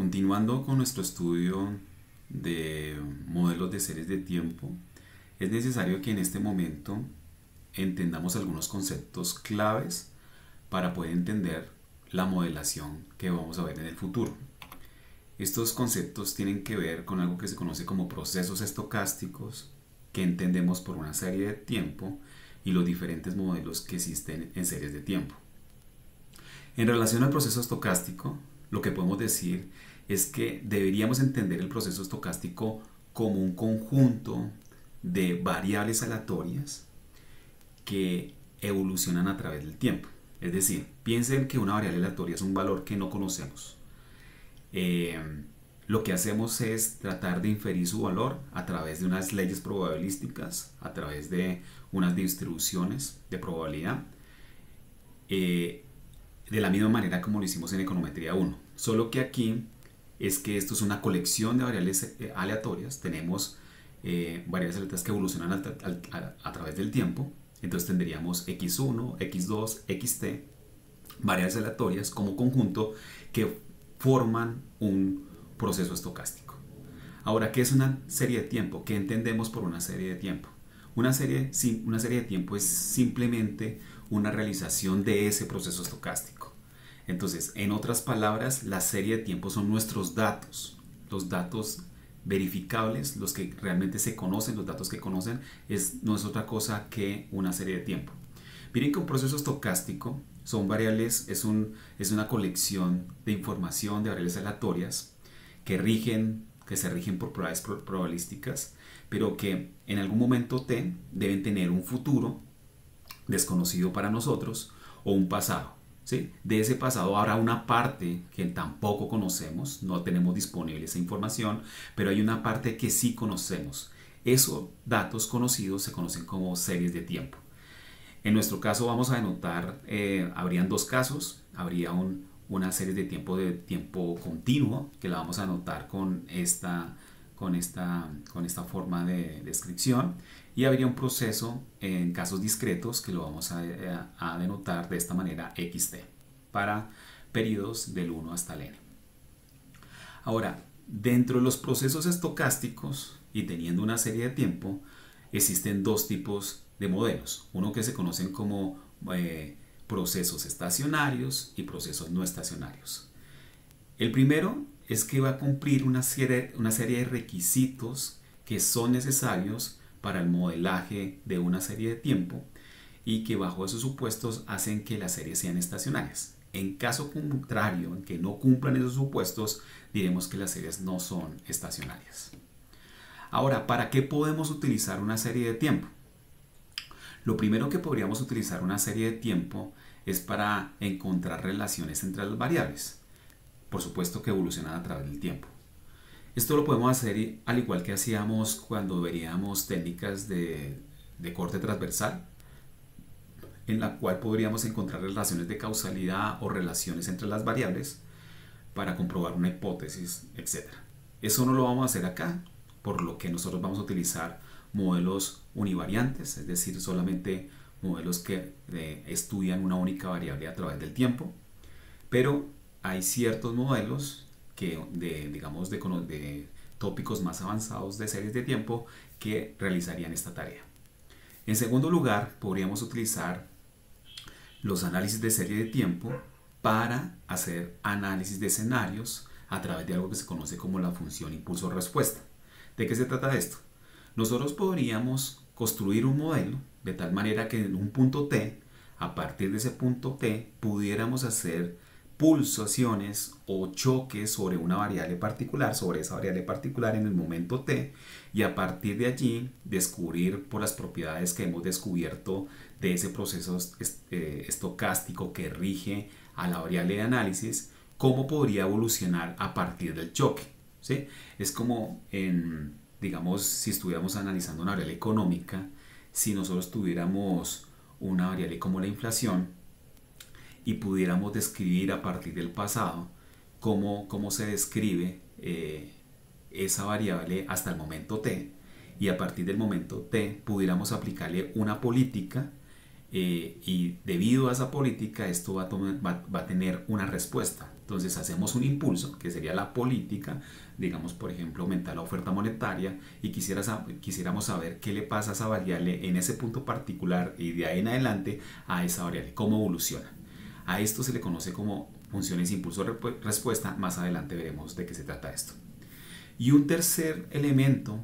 Continuando con nuestro estudio de modelos de series de tiempo, es necesario que en este momento entendamos algunos conceptos claves para poder entender la modelación que vamos a ver en el futuro. Estos conceptos tienen que ver con algo que se conoce como procesos estocásticos, que entendemos por una serie de tiempo y los diferentes modelos que existen en series de tiempo. En relación al proceso estocástico, lo que podemos decir es que deberíamos entender el proceso estocástico como un conjunto de variables aleatorias que evolucionan a través del tiempo. Es decir, piensen que una variable aleatoria es un valor que no conocemos. Lo que hacemos es tratar de inferir su valor a través de unas leyes probabilísticas, a través de unas distribuciones de probabilidad, de la misma manera como lo hicimos en econometría 1. Solo que aquí es que esto es una colección de variables aleatorias. Tenemos variables aleatorias que evolucionan a través del tiempo. Entonces tendríamos x1, x2, xt, variables aleatorias como conjunto que forman un proceso estocástico. Ahora, ¿qué es una serie de tiempo? ¿Qué entendemos por una serie de tiempo? Una serie de tiempo es simplemente una realización de ese proceso estocástico. Entonces, en otras palabras, la serie de tiempo son nuestros datos, los datos verificables, los que realmente se conocen, los datos que conocen, no es otra cosa que una serie de tiempo. Miren que un proceso estocástico son variables, es una colección de información de variables aleatorias que se rigen por propiedades probabilísticas, pero que en algún momento t deben tener un futuro desconocido para nosotros o un pasado. ¿Sí? De ese pasado habrá una parte que tampoco conocemos, no tenemos disponible esa información, pero hay una parte que sí conocemos. Esos datos conocidos se conocen como series de tiempo. En nuestro caso vamos a denotar, habrían dos casos. Habría una serie de tiempo continuo, que la vamos a anotar con esta forma de descripción, y habría un proceso en casos discretos que lo vamos a denotar de esta manera xt para periodos del 1 hasta el n. Ahora, dentro de los procesos estocásticos y teniendo una serie de tiempo, existen dos tipos de modelos. Uno que se conocen como procesos estacionarios y procesos no estacionarios. El primero es que va a cumplir una serie de requisitos que son necesarios para el modelaje de una serie de tiempo y que bajo esos supuestos hacen que las series sean estacionarias. En caso contrario, en que no cumplan esos supuestos, diremos que las series no son estacionarias. Ahora, ¿para qué podemos utilizar una serie de tiempo? Lo primero que podríamos utilizar una serie de tiempo es para encontrar relaciones entre las variables. Por supuesto que evolucionan a través del tiempo. Esto lo podemos hacer al igual que hacíamos cuando veríamos técnicas de corte transversal, en la cual podríamos encontrar relaciones de causalidad o relaciones entre las variables para comprobar una hipótesis, etc. Eso no lo vamos a hacer acá, por lo que nosotros vamos a utilizar modelos univariantes, es decir, solamente modelos que estudian una única variable a través del tiempo, pero hay ciertos modelos que de tópicos más avanzados de series de tiempo que realizarían esta tarea. En segundo lugar, podríamos utilizar los análisis de serie de tiempo para hacer análisis de escenarios a través de algo que se conoce como la función impulso-respuesta. ¿De qué se trata esto? Nosotros podríamos construir un modelo de tal manera que en un punto t, a partir de ese punto t, pudiéramos hacer pulsaciones o choques sobre una variable particular, sobre esa variable particular en el momento t, y a partir de allí descubrir por las propiedades que hemos descubierto de ese proceso estocástico que rige a la variable de análisis, cómo podría evolucionar a partir del choque. ¿Sí? Es como digamos, si estuviéramos analizando una variable económica, si nosotros tuviéramos una variable como la inflación y pudiéramos describir a partir del pasado cómo se describe esa variable hasta el momento t, y a partir del momento t pudiéramos aplicarle una política y debido a esa política esto va a tener una respuesta. Entonces hacemos un impulso, que sería la política, digamos por ejemplo aumentar la oferta monetaria, y quisiéramos saber qué le pasa a esa variable en ese punto particular y de ahí en adelante a esa variable, cómo evoluciona. A esto se le conoce como funciones impulso-respuesta, más adelante veremos de qué se trata esto. Y un tercer elemento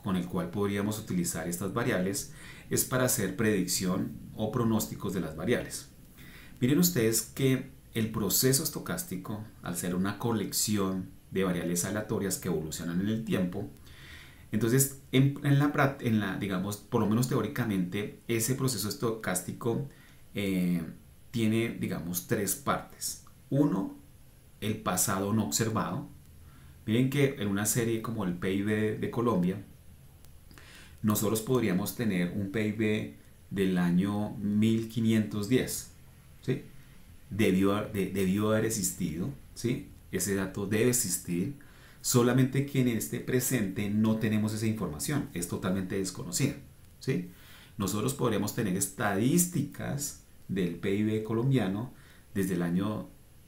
con el cual podríamos utilizar estas variables es para hacer predicción o pronósticos de las variables. Miren ustedes que el proceso estocástico, al ser una colección de variables aleatorias que evolucionan en el tiempo, entonces digamos, por lo menos teóricamente, ese proceso estocástico tiene, digamos, tres partes. Uno, el pasado no observado. Miren que en una serie como el PIB de Colombia, nosotros podríamos tener un PIB del año 1510, ¿sí? Debió haber existido, ¿sí? Ese dato debe existir, solamente que en este presente no tenemos esa información, es totalmente desconocida, ¿sí? Nosotros podríamos tener estadísticas del PIB colombiano desde el año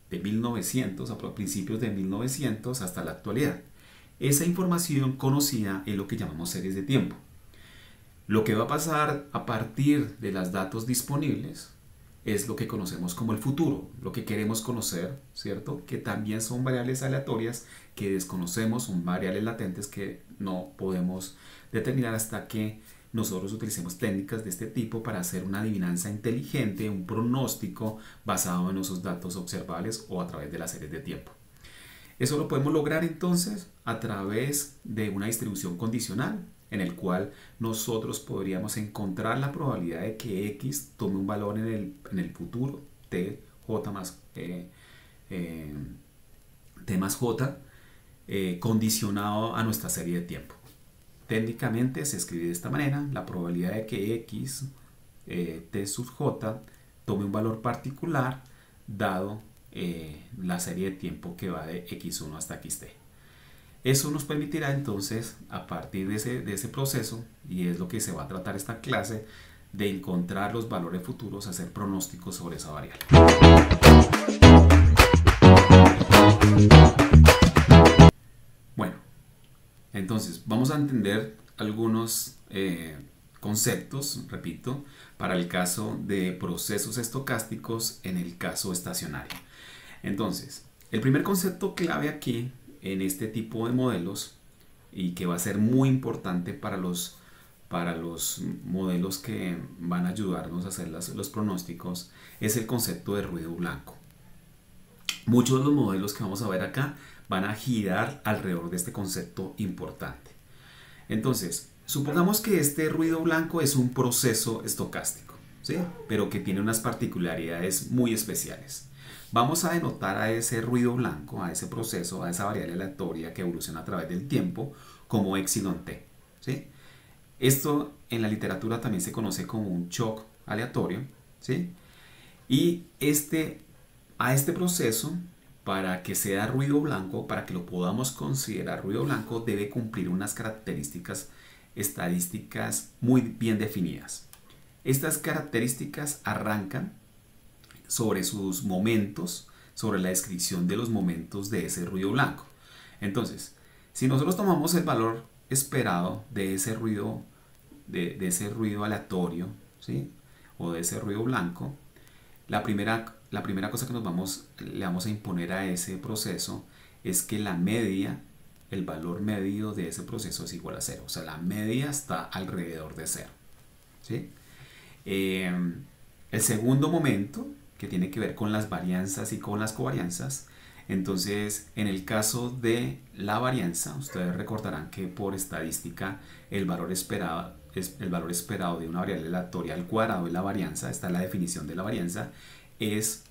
de 1900, a principios de 1900 hasta la actualidad. Esa información conocida es lo que llamamos series de tiempo. Lo que va a pasar a partir de los datos disponibles es lo que conocemos como el futuro, lo que queremos conocer, ¿cierto? Que también son variables aleatorias que desconocemos, son variables latentes que no podemos determinar hasta que nosotros utilicemos técnicas de este tipo para hacer una adivinanza inteligente, un pronóstico basado en esos datos observables o a través de las series de tiempo. Eso lo podemos lograr entonces a través de una distribución condicional, en el cual nosotros podríamos encontrar la probabilidad de que X tome un valor en el futuro, T más J, condicionado a nuestra serie de tiempo. Técnicamente se escribe de esta manera: la probabilidad de que X, T sub J, tome un valor particular dado la serie de tiempo que va de X1 hasta XT. Eso nos permitirá entonces, a partir de ese proceso, y es lo que se va a tratar esta clase, de encontrar los valores futuros, hacer pronósticos sobre esa variable. Bueno, entonces vamos a entender algunos conceptos, repito, para el caso de procesos estocásticos en el caso estacionario. Entonces, el primer concepto clave aquí en este tipo de modelos, y que va a ser muy importante para los modelos que van a ayudarnos a hacer los pronósticos, es el concepto de ruido blanco. Muchos de los modelos que vamos a ver acá van a girar alrededor de este concepto importante. Entonces, supongamos que este ruido blanco es un proceso estocástico, ¿sí? Pero que tiene unas particularidades muy especiales. Vamos a denotar a ese ruido blanco, a ese proceso, a esa variable aleatoria que evoluciona a través del tiempo como epsilon t, ¿sí? Esto en la literatura también se conoce como un shock aleatorio, ¿sí? Y a este proceso, para que sea ruido blanco, para que lo podamos considerar ruido blanco, debe cumplir unas características estadísticas muy bien definidas. Estas características arrancan sobre sus momentos, sobre la descripción de los momentos de ese ruido blanco. Entonces, si nosotros tomamos el valor esperado de ese ruido, de ese ruido aleatorio, ¿sí? O de ese ruido blanco, la primera cosa que le vamos a imponer a ese proceso es que la media, el valor medio de ese proceso es igual a 0. O sea, la media está alrededor de 0, ¿sí? El segundo momento, que tiene que ver con las varianzas y con las covarianzas. Entonces, en el caso de la varianza, ustedes recordarán que por estadística el valor esperado de una variable aleatoria al cuadrado de la varianza, esta es la definición de la varianza, es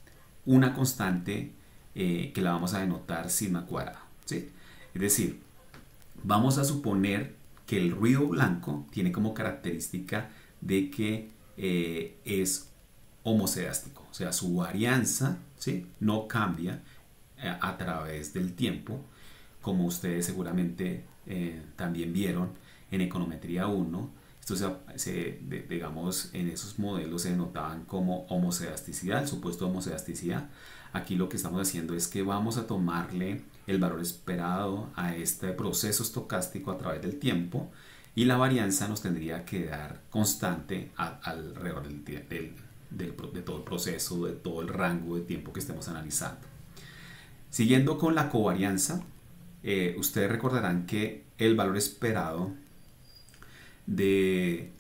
una constante que la vamos a denotar sigma cuadrado, ¿sí? Es decir, vamos a suponer que el ruido blanco tiene como característica de que es homocedástico, o sea, su varianza, ¿sí?, no cambia a través del tiempo, como ustedes seguramente también vieron en econometría 1. Esto digamos, en esos modelos se denotaban como homocedasticidad, el supuesto de homocedasticidad. aquí lo que estamos haciendo es que vamos a tomarle el valor esperado a este proceso estocástico a través del tiempo, y la varianza nos tendría que dar constante alrededor de todo el proceso, de todo el rango de tiempo que estemos analizando. Siguiendo con la covarianza, ustedes recordarán que el valor esperado de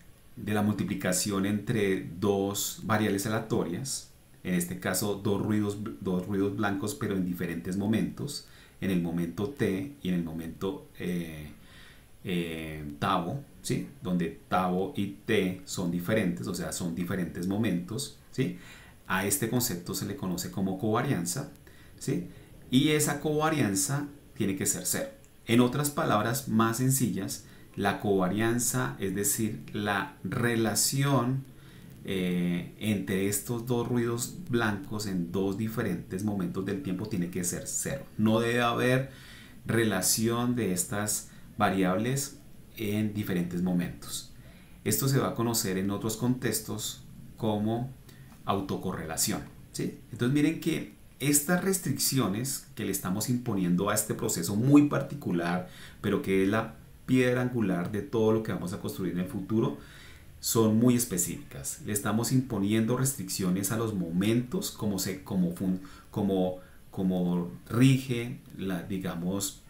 la multiplicación entre dos variables aleatorias, en este caso dos ruidos blancos pero en diferentes momentos, en el momento t y en el momento tau, ¿sí? Donde tau y t son diferentes, o sea, son diferentes momentos, ¿sí? A este concepto se le conoce como covarianza, ¿sí? Y esa covarianza tiene que ser cero. En otras palabras más sencillas, la covarianza, es decir, la relación entre estos dos ruidos blancos en dos diferentes momentos del tiempo tiene que ser cero. No debe haber relación de estas variables en diferentes momentos. Esto se va a conocer en otros contextos como autocorrelación, ¿sí? Entonces miren que estas restricciones que le estamos imponiendo a este proceso muy particular, pero que es la piedra angular de todo lo que vamos a construir en el futuro, son muy específicas. Le estamos imponiendo restricciones a los momentos, como rige digamos,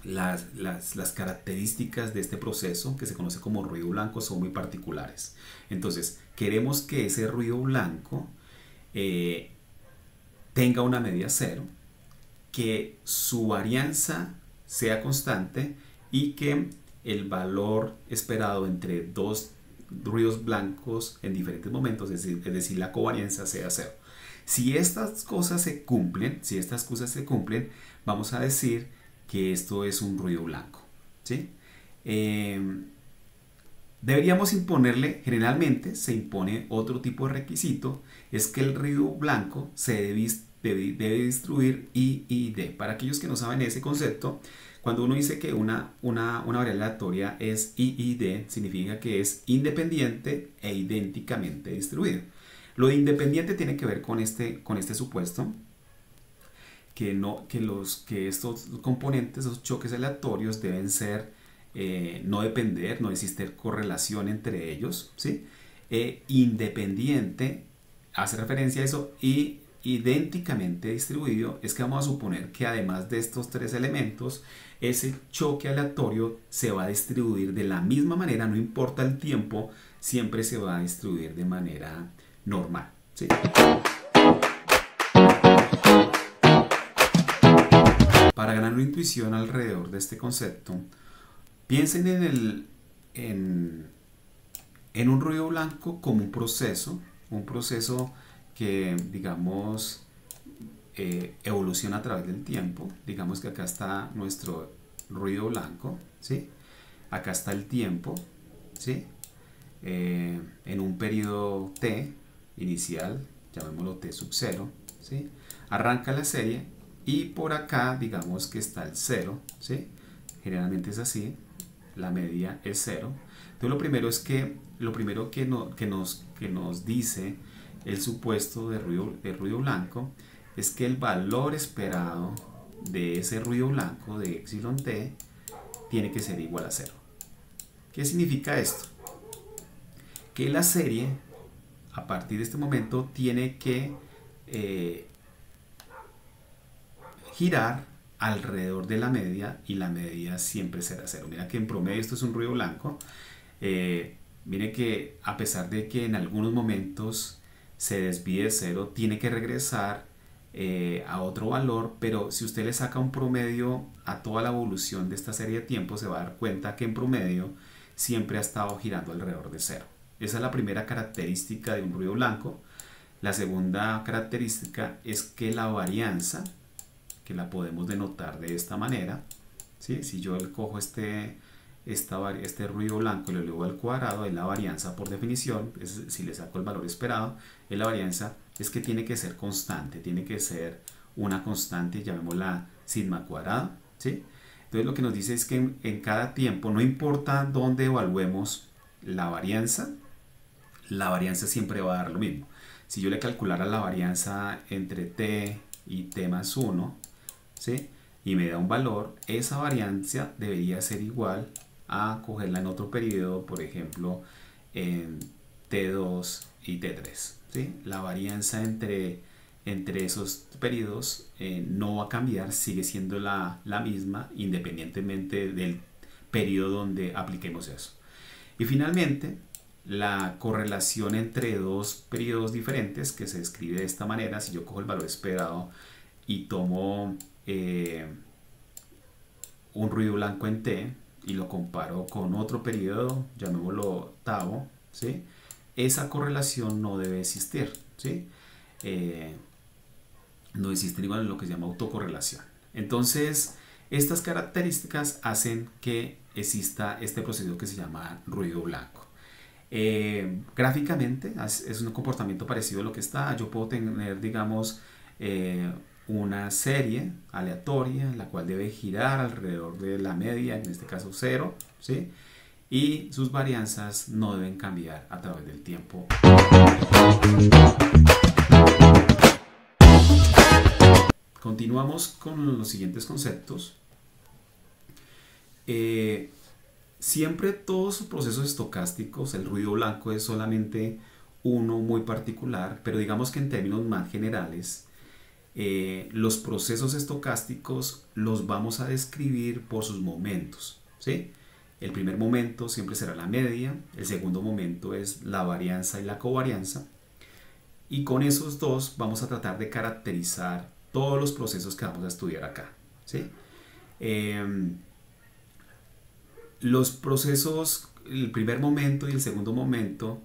las características de este proceso que se conoce como ruido blanco son muy particulares. Entonces, queremos que ese ruido blanco tenga una medida cero, que su varianza sea constante y que el valor esperado entre dos ruidos blancos en diferentes momentos, es decir, la covarianza sea cero. Si estas cosas se cumplen, vamos a decir que esto es un ruido blanco, ¿sí? Deberíamos imponerle, generalmente se impone otro tipo de requisito, es que el ruido blanco se debe distribuir I y D. Para aquellos que no saben ese concepto, cuando uno dice que una variable aleatoria es I y D, significa que es independiente e idénticamente distribuido. Lo de independiente tiene que ver con este supuesto, que estos componentes, esos choques aleatorios deben ser, no depender, no existe correlación entre ellos, ¿sí? Independiente hace referencia a eso, y idénticamente distribuido es que vamos a suponer que además de estos tres elementos, ese choque aleatorio se va a distribuir de la misma manera, no importa el tiempo, siempre se va a distribuir de manera normal, ¿sí? Para ganar una intuición alrededor de este concepto, piensen en un ruido blanco como un proceso que, digamos, evoluciona a través del tiempo. Digamos que acá está nuestro ruido blanco, ¿sí? Acá está el tiempo, ¿sí? En un periodo t inicial, llamémoslo t sub 0, ¿sí? Arranca la serie y por acá digamos que está el 0, ¿sí? Generalmente es así, la media es 0. Entonces lo primero que nos dice el supuesto de ruido blanco es que el valor esperado de ese ruido blanco de epsilon t tiene que ser igual a 0. ¿Qué significa esto? Que la serie a partir de este momento tiene que girar alrededor de la media, y la media siempre será 0. Mira que en promedio esto es un ruido blanco. Mire que a pesar de que en algunos momentos se desvíe de 0, tiene que regresar a otro valor, pero si usted le saca un promedio a toda la evolución de esta serie de tiempos, se va a dar cuenta que en promedio siempre ha estado girando alrededor de 0. Esa es la primera característica de un ruido blanco. La segunda característica es que la varianza, que la podemos denotar de esta manera, ¿sí? Si yo cojo este ruido blanco y lo elevo al cuadrado, es la varianza por definición, si le saco el valor esperado, es la varianza, es que tiene que ser constante, tiene que ser una constante, llamémosla sigma cuadrado, ¿sí? Entonces lo que nos dice es que en cada tiempo, no importa dónde evaluemos la varianza siempre va a dar lo mismo. si yo le calculara la varianza entre t y t más 1, ¿sí? Y me da un valor, esa varianza debería ser igual a cogerla en otro periodo, por ejemplo, en T2 y T3. ¿Sí? La varianza entre esos periodos no va a cambiar, sigue siendo la misma independientemente del periodo donde apliquemos eso. Y finalmente, la correlación entre dos periodos diferentes, que se escribe de esta manera: si yo cojo el valor esperado y tomo un ruido blanco en T y lo comparo con otro periodo, llamémoslo tau, ¿sí? Esa correlación no debe existir, ¿sí? No existe igual en lo que se llama autocorrelación. Entonces, estas características hacen que exista este proceso que se llama ruido blanco. Gráficamente es un comportamiento parecido a lo que está. Yo puedo tener, digamos, una serie aleatoria, la cual debe girar alrededor de la media, en este caso 0, ¿sí? Y sus varianzas no deben cambiar a través del tiempo. Continuamos con los siguientes conceptos. Siempre todos los procesos estocásticos, el ruido blanco es solamente uno muy particular, pero digamos que en términos más generales, los procesos estocásticos los vamos a describir por sus momentos, ¿sí? El primer momento siempre será la media, el segundo momento es la varianza y la covarianza, y con esos dos vamos a tratar de caracterizar todos los procesos que vamos a estudiar acá, ¿sí? Los procesos, el primer momento y el segundo momento,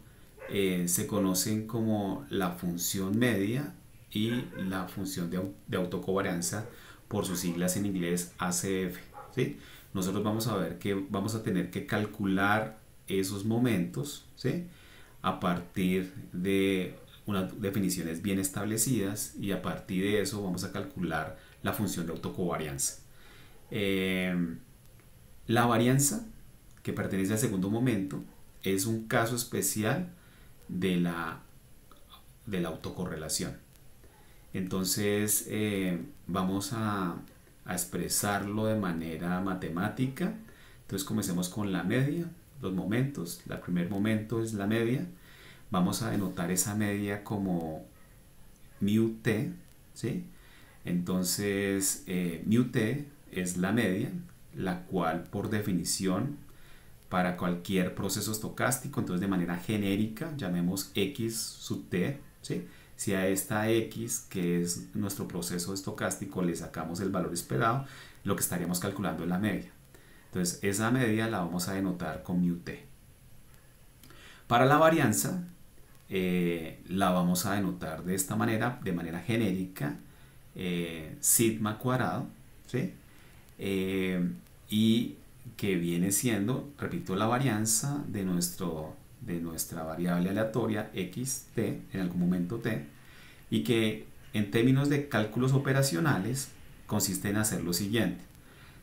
se conocen como la función media y la función de autocovarianza, por sus siglas en inglés ACF, ¿sí? Nosotros vamos a ver que vamos a tener que calcular esos momentos, ¿sí? A partir de unas definiciones bien establecidas, y a partir de eso vamos a calcular la función de autocovarianza. La varianza, que pertenece al segundo momento, es un caso especial de la autocorrelación. Entonces vamos a expresarlo de manera matemática. Entonces comencemos con la media, los momentos. El primer momento es la media. Vamos a denotar esa media como mu t, ¿sí? Entonces mu t es la media, la cual por definición para cualquier proceso estocástico, entonces de manera genérica llamemos x sub t, ¿sí? Si a esta x, que es nuestro proceso estocástico, le sacamos el valor esperado, lo que estaríamos calculando es la media. Entonces esa media la vamos a denotar con mu t. Para la varianza la vamos a denotar de esta manera, de manera genérica, sigma cuadrado, ¿sí? Y que viene siendo, repito, la varianza de nuestra variable aleatoria xt en algún momento t, y que en términos de cálculos operacionales consiste en hacer lo siguiente: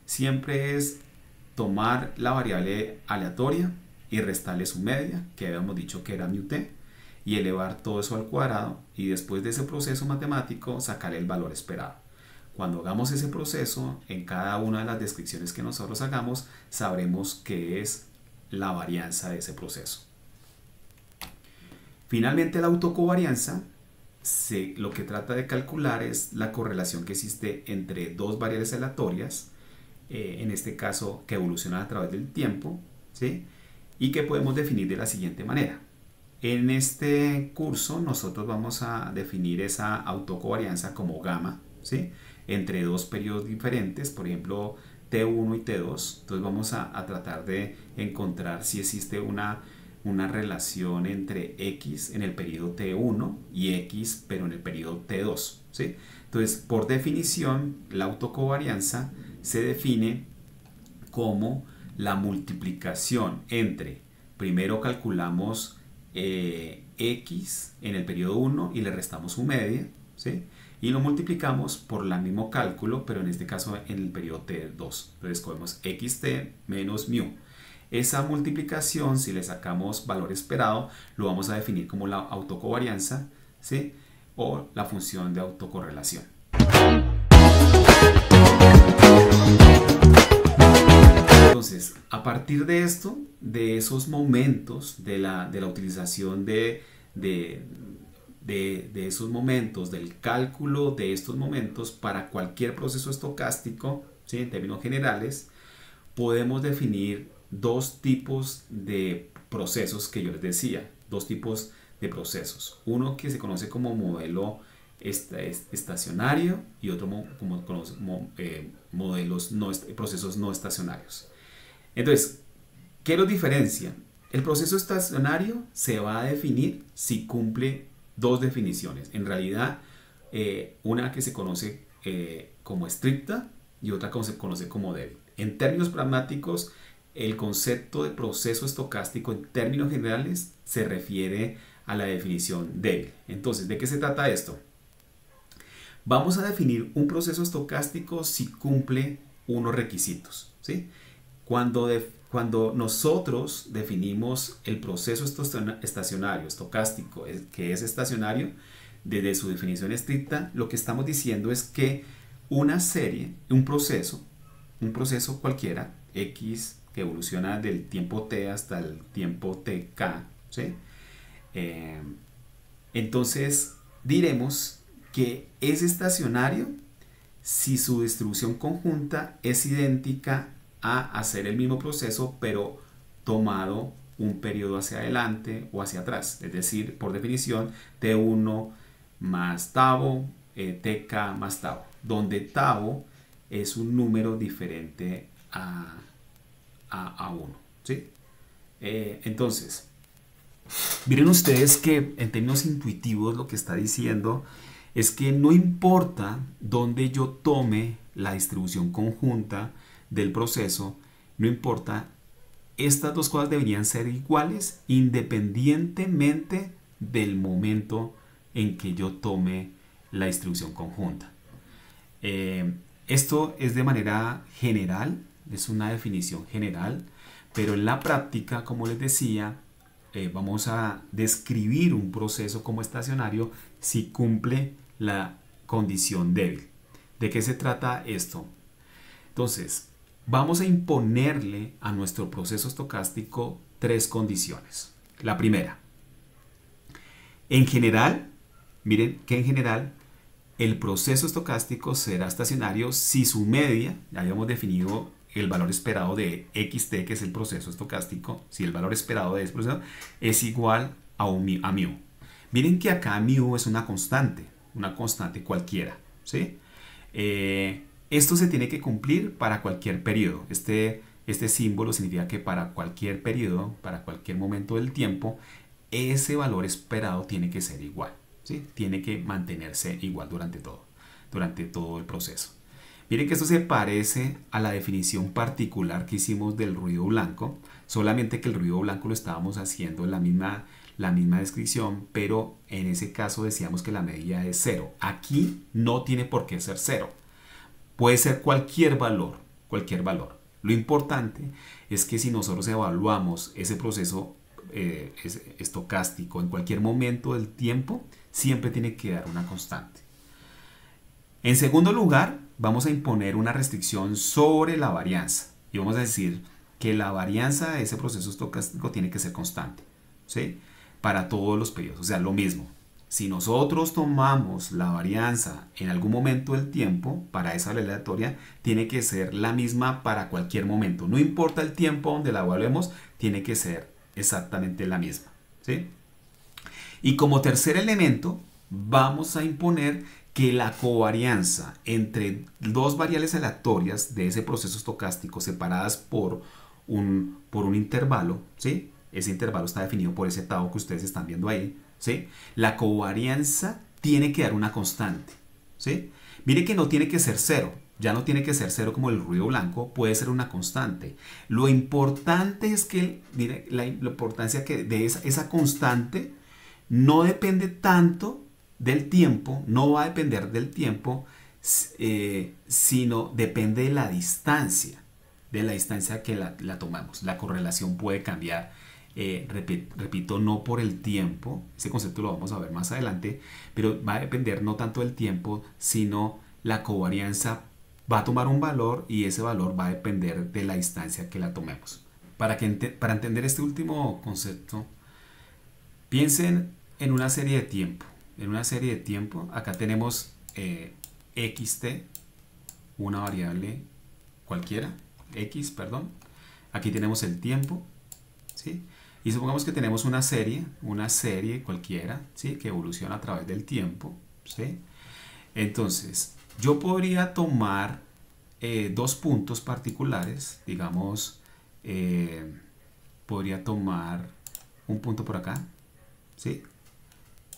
siempre es tomar la variable aleatoria y restarle su media, que habíamos dicho que era mu t, y elevar todo eso al cuadrado, y después de ese proceso matemático sacar el valor esperado. Cuando hagamos ese proceso, en cada una de las descripciones que nosotros hagamos, sabremos qué es la varianza de ese proceso. Finalmente, la autocovarianza lo que trata de calcular es la correlación que existe entre dos variables aleatorias, en este caso que evolucionan a través del tiempo, ¿sí? Y que podemos definir de la siguiente manera. En este curso nosotros vamos a definir esa autocovarianza como gamma, ¿sí? Entre dos periodos diferentes, por ejemplo T1 y T2. Entonces vamos a tratar de encontrar si existe una relación entre X en el periodo T1 y X pero en el periodo T2, ¿sí? Entonces, por definición, la autocovarianza se define como la multiplicación entre, primero calculamos X en el periodo 1 y le restamos su media, ¿sí? Y lo multiplicamos por el mismo cálculo, pero en este caso en el periodo T2. Entonces cogemos xt menos mu. Esa multiplicación, si le sacamos valor esperado, lo vamos a definir como la autocovarianza, ¿sí? O la función de autocorrelación. Entonces, a partir de esto, de esos momentos, de la utilización de esos momentos, del cálculo de estos momentos para cualquier proceso estocástico, ¿sí? En términos generales, podemos definir dos tipos de procesos que yo les decía, dos tipos de procesos. Uno que se conoce como modelo estacionario y otro como procesos no estacionarios. Entonces, ¿qué los diferencia? El proceso estacionario se va a definir si cumple dos definiciones. En realidad, una que se conoce como estricta y otra que se conoce como débil. En términos pragmáticos, el concepto de proceso estocástico en términos generales se refiere a la definición débil. Entonces, ¿de qué se trata esto? Vamos a definir un proceso estocástico si cumple unos requisitos, ¿sí? Cuando nosotros definimos el proceso estacionario, estocástico, que es estacionario, desde su definición estricta, lo que estamos diciendo es que una serie, un proceso cualquiera, X, que evoluciona del tiempo T hasta el tiempo TK, ¿sí? Entonces diremos que es estacionario si su distribución conjunta es idéntica a hacer el mismo proceso pero tomado un periodo hacia adelante o hacia atrás, es decir, por definición T1 más tau, TK más tau, donde tau es un número diferente a 1, ¿sí? Entonces, miren ustedes que en términos intuitivos lo que está diciendo es que no importa dónde yo tome la distribución conjunta del proceso, no importa, estas dos cosas deberían ser iguales independientemente del momento en que yo tome la distribución conjunta. Esto es de manera general, es una definición general, pero en la práctica, como les decía, vamos a describir un proceso como estacionario si cumple la condición débil. ¿De qué se trata esto? Entonces, vamos a imponerle a nuestro proceso estocástico tres condiciones. La primera, en general, miren que en general el proceso estocástico será estacionario si su media, ya habíamos definido el valor esperado de xt, que es el proceso estocástico, si el valor esperado de ese proceso es igual a mu. Miren que acá mu es una constante cualquiera, ¿sí? Esto se tiene que cumplir para cualquier periodo. Este símbolo significa que para cualquier periodo, para cualquier momento del tiempo, ese valor esperado tiene que ser igual, ¿sí? Tiene que mantenerse igual durante todo el proceso. Miren que esto se parece a la definición particular que hicimos del ruido blanco, solamente que el ruido blanco lo estábamos haciendo en la misma descripción, pero en ese caso decíamos que la medida es 0. Aquí no tiene por qué ser 0. Puede ser cualquier valor, cualquier valor. Lo importante es que si nosotros evaluamos ese proceso estocástico en cualquier momento del tiempo, siempre tiene que dar una constante. En segundo lugar, vamos a imponer una restricción sobre la varianza y vamos a decir que la varianza de ese proceso estocástico tiene que ser constante, ¿sí? Para todos los periodos, o sea, lo mismo. Si nosotros tomamos la varianza en algún momento del tiempo, para esa aleatoria, tiene que ser la misma para cualquier momento. No importa el tiempo donde la evaluemos, tiene que ser exactamente la misma, ¿sí? Y como tercer elemento, vamos a imponer que la covarianza entre dos variables aleatorias de ese proceso estocástico separadas por un intervalo, ¿sí? Ese intervalo está definido por ese tau que ustedes están viendo ahí, ¿sí? La covarianza tiene que dar una constante, ¿sí? Mire que no tiene que ser 0, ya no tiene que ser 0 como el ruido blanco, puede ser una constante. Lo importante es que, mire, la importancia que de esa constante no depende tanto del tiempo, no va a depender del tiempo, sino depende de la distancia que la tomamos. La correlación puede cambiar repito, no por el tiempo, ese concepto lo vamos a ver más adelante, pero va a depender no tanto del tiempo, sino la covarianza va a tomar un valor y ese valor va a depender de la distancia que la tomemos. Para entender este último concepto, piensen en una serie de tiempo. En una serie de tiempo, acá tenemos xt, una variable cualquiera, x, perdón. Aquí tenemos el tiempo, ¿sí? Y supongamos que tenemos una serie cualquiera, ¿sí? Que evoluciona a través del tiempo, ¿sí? Entonces, yo podría tomar dos puntos particulares, digamos, podría tomar un punto por acá, ¿sí?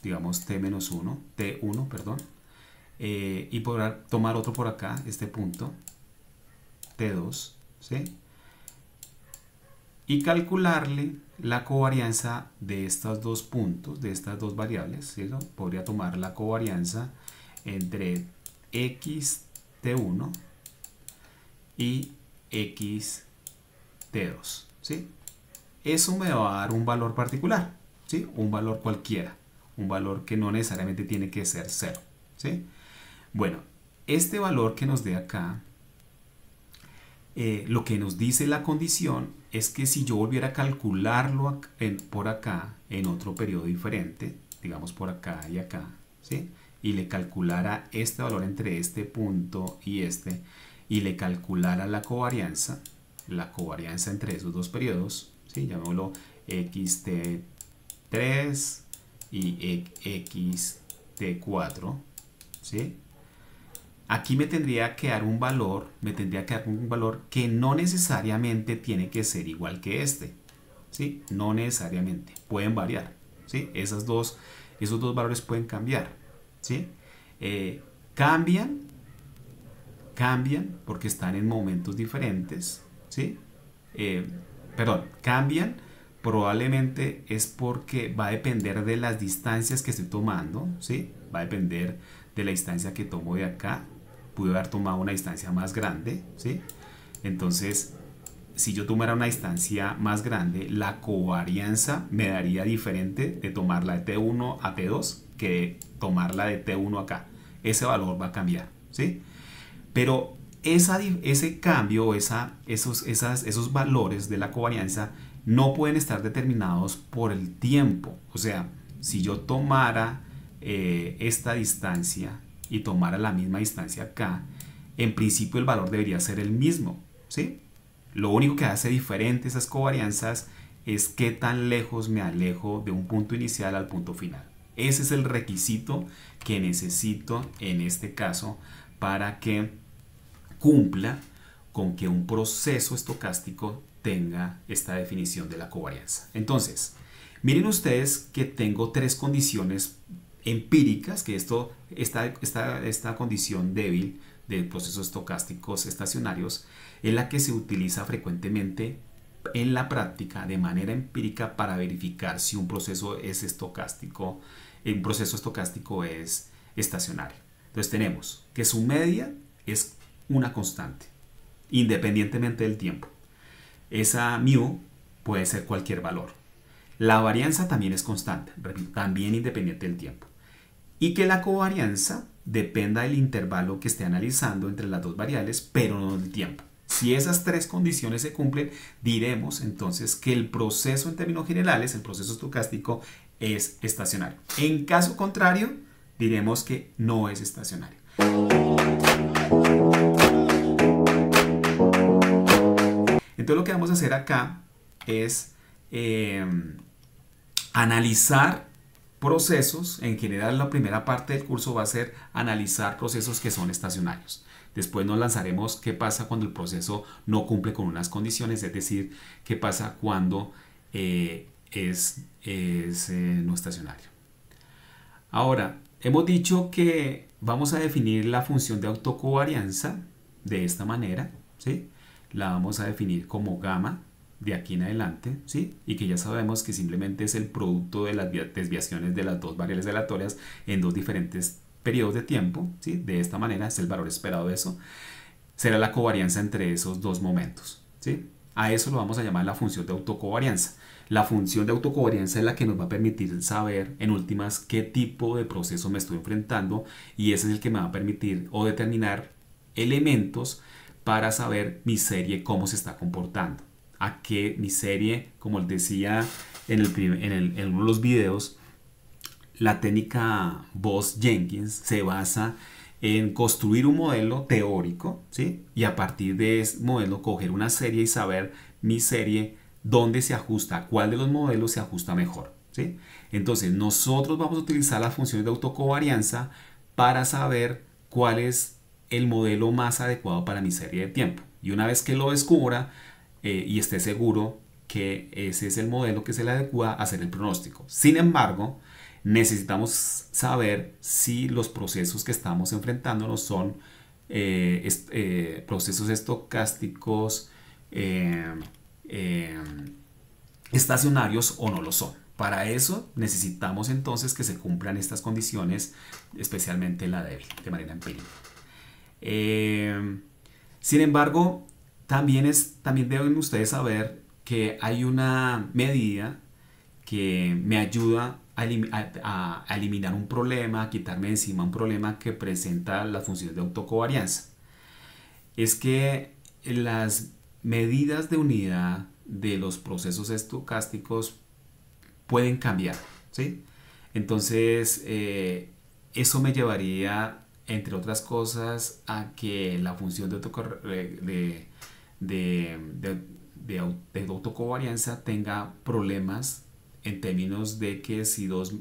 Digamos t1, perdón, y podrá tomar otro por acá, este punto, t2, ¿sí? Y calcularle la covarianza de estos dos puntos, de estas dos variables, ¿sí? Podría tomar la covarianza entre xt1 y xt2, ¿sí? Eso me va a dar un valor particular, ¿sí? Un valor cualquiera, un valor que no necesariamente tiene que ser 0, ¿sí? Bueno, este valor que nos dé acá, lo que nos dice la condición es que si yo volviera a calcularlo por acá en otro periodo diferente, digamos por acá y acá, ¿sí? Y le calculara este valor entre este punto y le calculara la covarianza entre esos dos periodos, ¿sí? Llamémoslo xt3 y xt4, ¿sí? Aquí me tendría que dar un valor, que no necesariamente tiene que ser igual que este, ¿sí? No necesariamente, pueden variar, ¿sí? Esos dos valores pueden cambiar, ¿sí? Cambian porque están en momentos diferentes, ¿sí? Cambian probablemente es porque va a depender de las distancias que estoy tomando, ¿sí? Va a depender de la distancia que tomo de acá. Pude haber tomado una distancia más grande, ¿sí? Entonces, si yo tomara una distancia más grande, la covarianza me daría diferente de tomarla de T1 a T2 que tomarla de T1 acá. Ese valor va a cambiar, ¿sí? Pero ese cambio, esos valores de la covarianza no pueden estar determinados por el tiempo. O sea, si yo tomara esta distancia y tomara la misma distancia acá, en principio el valor debería ser el mismo, ¿sí? Lo único que hace diferente esas covarianzas es qué tan lejos me alejo de un punto inicial al punto final. Ese es el requisito que necesito en este caso para que cumpla con que un proceso estocástico tenga esta definición de la covarianza. Entonces, miren ustedes que tengo tres condiciones empíricas, que esta condición débil de procesos estocásticos estacionarios es la que se utiliza frecuentemente en la práctica de manera empírica para verificar si un proceso es estocástico, un proceso estocástico es estacionario. Entonces tenemos que su media es una constante, independientemente del tiempo. Esa mu puede ser cualquier valor. La varianza también es constante, también independiente del tiempo. Y que la covarianza dependa del intervalo que esté analizando entre las dos variables, pero no del tiempo. Si esas tres condiciones se cumplen, diremos entonces que el proceso en términos generales, el proceso estocástico, es estacionario. En caso contrario, diremos que no es estacionario. Entonces lo que vamos a hacer acá es analizar procesos. En general la primera parte del curso va a ser analizar procesos que son estacionarios. Después nos lanzaremos qué pasa cuando el proceso no cumple con unas condiciones, es decir, qué pasa cuando es no estacionario. Ahora, hemos dicho que vamos a definir la función de autocovarianza de esta manera, ¿sí? La vamos a definir como gamma de aquí en adelante, ¿sí? Y que ya sabemos que simplemente es el producto de las desviaciones de las dos variables aleatorias en dos diferentes periodos de tiempo, ¿sí? De esta manera es el valor esperado de eso. Será la covarianza entre esos dos momentos, ¿sí? A eso lo vamos a llamar la función de autocovarianza. La función de autocovarianza es la que nos va a permitir saber en últimas qué tipo de proceso me estoy enfrentando, y ese es el que me va a permitir o determinar elementos para saber mi serie cómo se está comportando. A qué mi serie, como les decía en uno de los videos, la técnica Bose-Jenkins se basa en construir un modelo teórico, ¿sí? Y a partir de ese modelo coger una serie y saber mi serie dónde se ajusta, cuál de los modelos se ajusta mejor, ¿sí? Entonces nosotros vamos a utilizar las funciones de autocovarianza para saber cuál es el modelo más adecuado para mi serie de tiempo. Y una vez que lo descubra y esté seguro que ese es el modelo que se le adecua, a hacer el pronóstico. Sin embargo, necesitamos saber si los procesos que estamos enfrentándonos son procesos estocásticos estacionarios o no lo son. Para eso necesitamos entonces que se cumplan estas condiciones, especialmente la débil, de manera empírica. Sin embargo, también deben ustedes saber que hay una medida que me ayuda a eliminar un problema, a quitarme de encima un problema que presenta la función de autocovarianza. Es que las medidas de unidad de los procesos estocásticos pueden cambiar, ¿sí? Entonces, eso me llevaría, entre otras cosas, a que la función de autocovarianza tenga problemas en términos de que si dos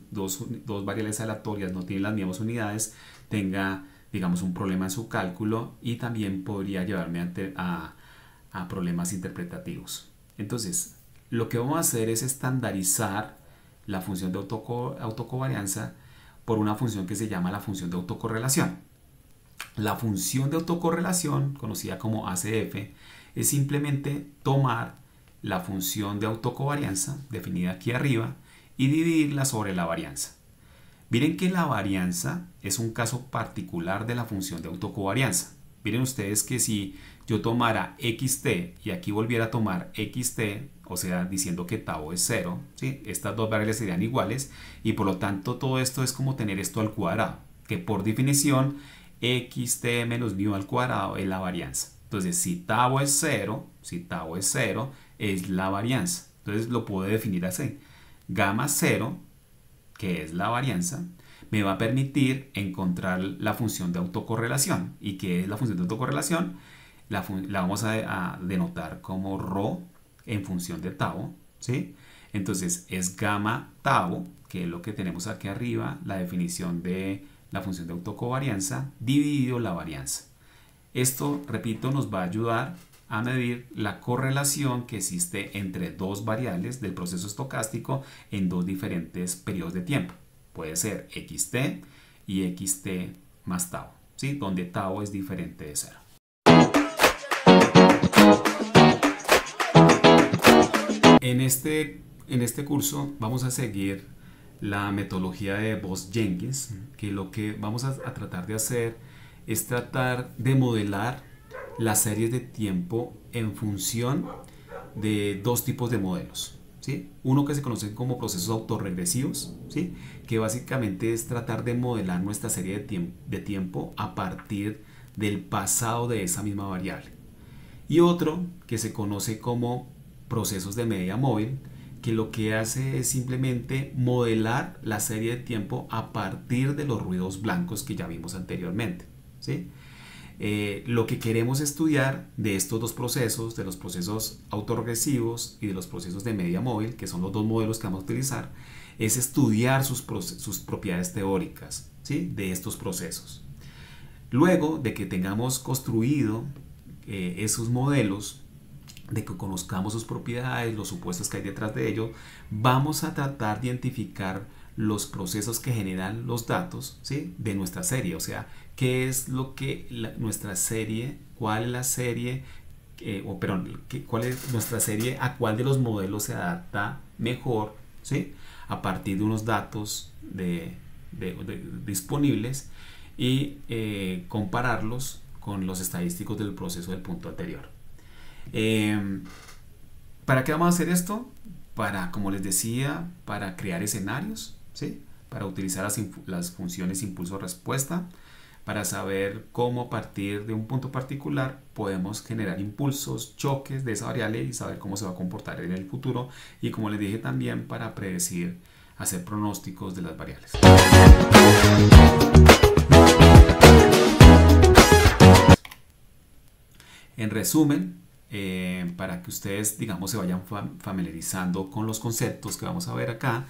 variables aleatorias no tienen las mismas unidades, tenga, digamos, un problema en su cálculo, y también podría llevarme a problemas interpretativos. Entonces, lo que vamos a hacer es estandarizar la función de autocovarianza por una función que se llama la función de autocorrelación. La función de autocorrelación, conocida como ACF, es simplemente tomar la función de autocovarianza, definida aquí arriba, y dividirla sobre la varianza. Miren que la varianza es un caso particular de la función de autocovarianza. Miren ustedes que si yo tomara xt y aquí volviera a tomar xt, o sea, diciendo que tau es 0, ¿sí? Estas dos variables serían iguales, y por lo tanto todo esto es como tener esto al cuadrado, que por definición xt menos mu al cuadrado es la varianza. Entonces, si tau es 0, es la varianza. Entonces lo puedo definir así. Gamma 0, que es la varianza, me va a permitir encontrar la función de autocorrelación. ¿Y qué es la función de autocorrelación? La vamos a denotar como ρ en función de tau, ¿sí? Entonces es gamma tau, que es lo que tenemos aquí arriba, la definición de la función de autocovarianza, dividido la varianza. Esto, repito, nos va a ayudar a medir la correlación que existe entre dos variables del proceso estocástico en dos diferentes periodos de tiempo. Puede ser xt y xt más tau, ¿sí? Donde tau es diferente de 0. En este curso vamos a seguir la metodología de Bose-Jenkins, que lo que vamos a tratar de hacer es tratar de modelar las series de tiempo en función de dos tipos de modelos, ¿sí? Uno que se conoce como procesos autorregresivos, ¿sí? Que básicamente es tratar de modelar nuestra serie de tiempo a partir del pasado de esa misma variable. Y otro que se conoce como procesos de media móvil, que lo que hace es simplemente modelar la serie de tiempo a partir de los ruidos blancos que ya vimos anteriormente, ¿sí? Lo que queremos estudiar de estos dos procesos, de los procesos autorregresivos y de los procesos de media móvil, que son los dos modelos que vamos a utilizar, es estudiar sus propiedades teóricas, ¿sí? De estos procesos. Luego de que tengamos construido esos modelos, de que conozcamos sus propiedades, los supuestos que hay detrás de ello, vamos a tratar de identificar los procesos que generan los datos, ¿sí? De nuestra serie. O sea, qué es lo que nuestra serie, cuál es la serie, cuál es nuestra serie, a cuál de los modelos se adapta mejor, ¿sí? A partir de unos datos disponibles, y compararlos con los estadísticos del proceso del punto anterior. ¿Para qué vamos a hacer esto? Para, como les decía, para crear escenarios, ¿sí? Para utilizar las funciones impulso-respuesta, para saber cómo a partir de un punto particular podemos generar impulsos, choques de esa variable y saber cómo se va a comportar en el futuro, y como les dije también para predecir, hacer pronósticos de las variables. En resumen, para que ustedes, digamos, se vayan familiarizando con los conceptos que vamos a ver acá,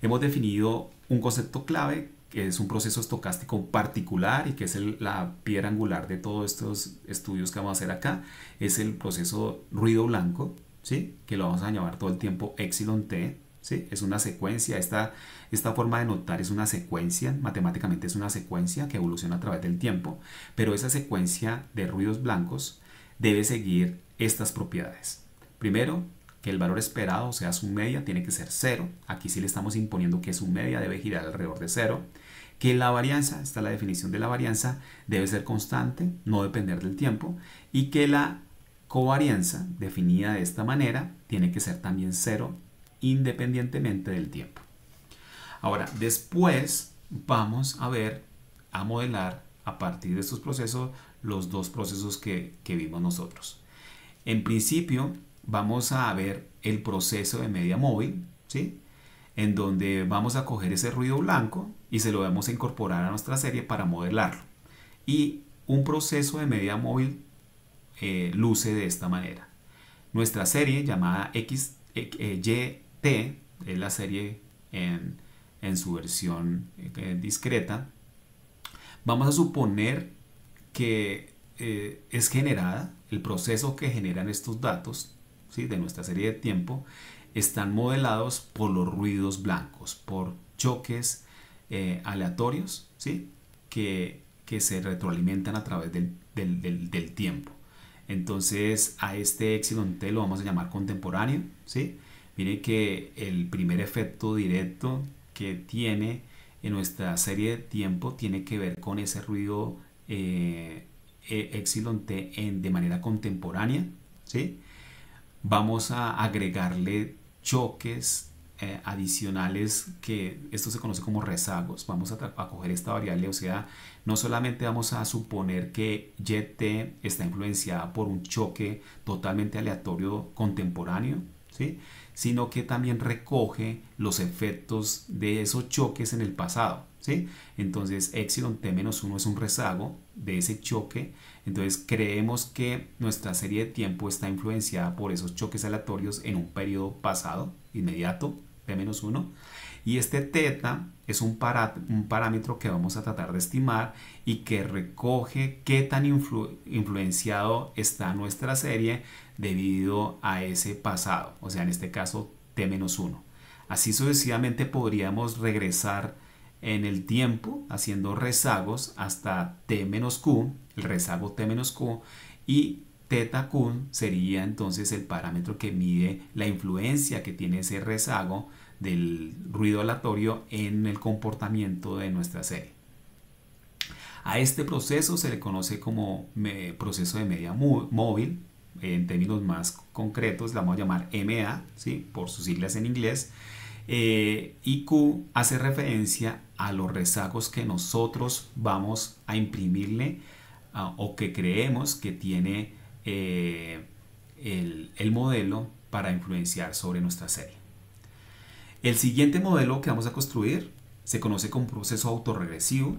hemos definido un concepto clave, que es un proceso estocástico particular y que es la piedra angular de todos estos estudios que vamos a hacer acá. Es el proceso ruido blanco, ¿sí? Que lo vamos a llamar todo el tiempo epsilon t, ¿sí? Es una secuencia, esta forma de notar es una secuencia, matemáticamente es una secuencia que evoluciona a través del tiempo, pero esa secuencia de ruidos blancos debe seguir estas propiedades. Primero, que el valor esperado, o sea, su media, tiene que ser 0. Aquí sí le estamos imponiendo que su media debe girar alrededor de 0. Que la varianza, esta es la definición de la varianza, debe ser constante, no depender del tiempo. Y que la covarianza, definida de esta manera, tiene que ser también 0, independientemente del tiempo. Ahora, después vamos a modelar a partir de estos procesos los dos procesos que vimos nosotros. En principio vamos a ver el proceso de media móvil, ¿sí? En donde vamos a coger ese ruido blanco y se lo vamos a incorporar a nuestra serie para modelarlo. Y un proceso de media móvil luce de esta manera. Nuestra serie llamada YT, es la serie en su versión discreta. Vamos a suponer que es generada, el proceso que generan estos datos, ¿sí? De nuestra serie de tiempo, están modelados por los ruidos blancos, por choques aleatorios, ¿sí? que se retroalimentan a través del tiempo. Entonces a este epsilon t lo vamos a llamar contemporáneo, ¿sí? Miren que el primer efecto directo que tiene en nuestra serie de tiempo tiene que ver con ese ruido epsilon t de manera contemporánea, ¿sí? Vamos a agregarle choques adicionales, que esto se conoce como rezagos. Vamos a coger esta variable, o sea, no solamente vamos a suponer que YT está influenciada por un choque totalmente aleatorio contemporáneo, ¿sí? Sino que también recoge los efectos de esos choques en el pasado, ¿sí? Entonces epsilon t-1 es un rezago de ese choque. Entonces creemos que nuestra serie de tiempo está influenciada por esos choques aleatorios en un periodo pasado inmediato, t-1, y este teta es un parámetro que vamos a tratar de estimar y que recoge qué tan influenciado está nuestra serie debido a ese pasado, o sea, en este caso t-1. Así sucesivamente podríamos regresar en el tiempo haciendo rezagos hasta t-q, el rezago t-q, y θ q sería entonces el parámetro que mide la influencia que tiene ese rezago del ruido aleatorio en el comportamiento de nuestra serie. A este proceso se le conoce como proceso de media móvil. En términos más concretos la vamos a llamar MA, ¿sí? Por sus siglas en inglés. Y Q hace referencia a los rezagos que nosotros vamos a imprimirle o que creemos que tiene el modelo para influenciar sobre nuestra serie. El siguiente modelo que vamos a construir se conoce como proceso autorregresivo.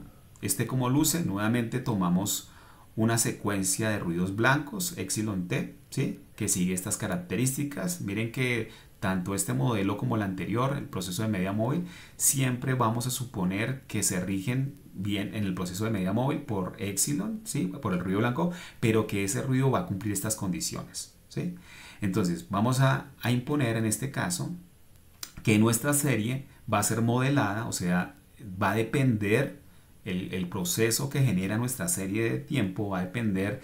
Como luce, nuevamente tomamos una secuencia de ruidos blancos, epsilon t, ¿sí? Que sigue estas características. Miren que tanto este modelo como el anterior, el proceso de media móvil, siempre vamos a suponer que se rigen bien en el proceso de media móvil por epsilon, ¿sí? Por el ruido blanco, pero que ese ruido va a cumplir estas condiciones, ¿sí? Entonces vamos a imponer en este caso que nuestra serie va a ser modelada, o sea, va a depender, el proceso que genera nuestra serie de tiempo va a depender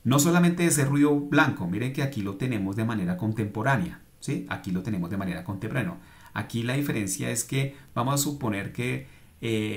no solamente de ese ruido blanco. Miren que aquí lo tenemos de manera contemporánea, ¿sí? Aquí lo tenemos de manera contemporánea. Aquí la diferencia es que vamos a suponer que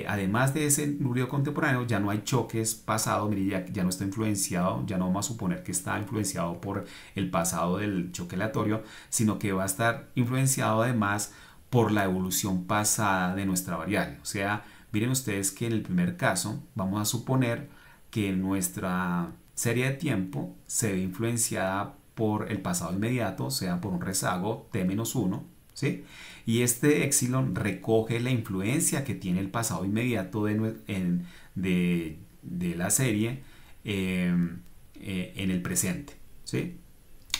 además de ese ruido contemporáneo, ya no hay choques pasados, mire, ya no está influenciado, ya no vamos a suponer que está influenciado por el pasado del choque aleatorio, sino que va a estar influenciado además por la evolución pasada de nuestra variable. O sea, miren ustedes que en el primer caso vamos a suponer que nuestra serie de tiempo se ve influenciada por el pasado inmediato, o sea, por un rezago t-1, ¿sí? Y este epsilon recoge la influencia que tiene el pasado inmediato de la serie en el presente, ¿sí?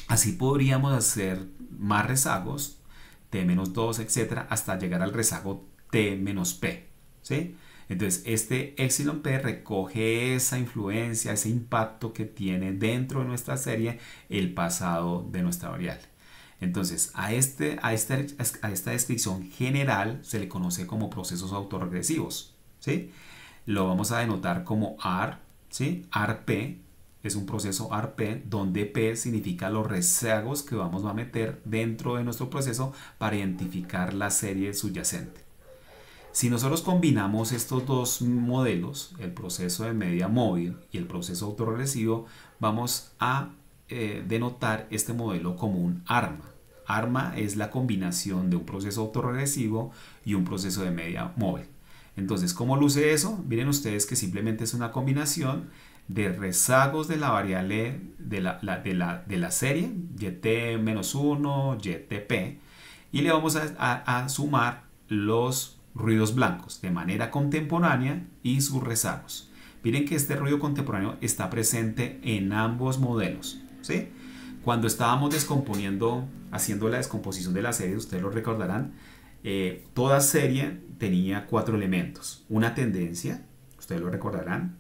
Así podríamos hacer más rezagos, t-2, etcétera, hasta llegar al rezago t-p, ¿sí? Entonces, este epsilon p recoge esa influencia, ese impacto que tiene dentro de nuestra serie el pasado de nuestra variable. Entonces, a esta descripción general se le conoce como procesos autorregresivos, ¿sí? Lo vamos a denotar como AR, ¿sí? ARP es un proceso ARP donde P significa los rezagos que vamos a meter dentro de nuestro proceso para identificar la serie subyacente. Si nosotros combinamos estos dos modelos, el proceso de media móvil y el proceso autorregresivo, vamos a denotar este modelo como un ARMA. ARMA es la combinación de un proceso autorregresivo y un proceso de media móvil. Entonces, ¿cómo luce eso? Miren ustedes que simplemente es una combinación de rezagos de la variable de la serie, yt-1, ytp, y le vamos a sumar los ruidos blancos de manera contemporánea y sus rezagos. Miren que este ruido contemporáneo está presente en ambos modelos, ¿sí? Cuando estábamos descomponiendo, haciendo la descomposición de la serie, ustedes lo recordarán, toda serie tenía 4 elementos. Una tendencia, ustedes lo recordarán,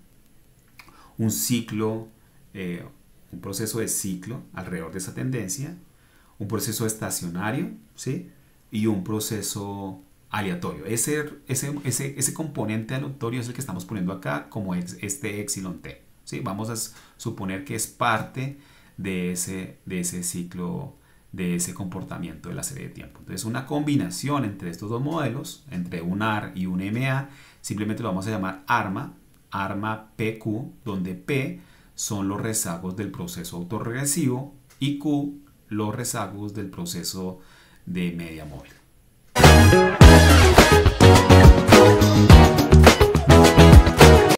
un ciclo, un proceso de ciclo alrededor de esa tendencia, un proceso estacionario, ¿sí? Y un proceso aleatorio. Ese componente aleatorio es el que estamos poniendo acá como este epsilon t, ¿sí? Vamos a suponer que es parte de ese ciclo, de ese comportamiento de la serie de tiempo. Entonces, una combinación entre estos dos modelos, entre un AR y un MA, simplemente lo vamos a llamar ARMA, ARMA PQ, donde P son los rezagos del proceso autorregresivo y Q los rezagos del proceso de media móvil.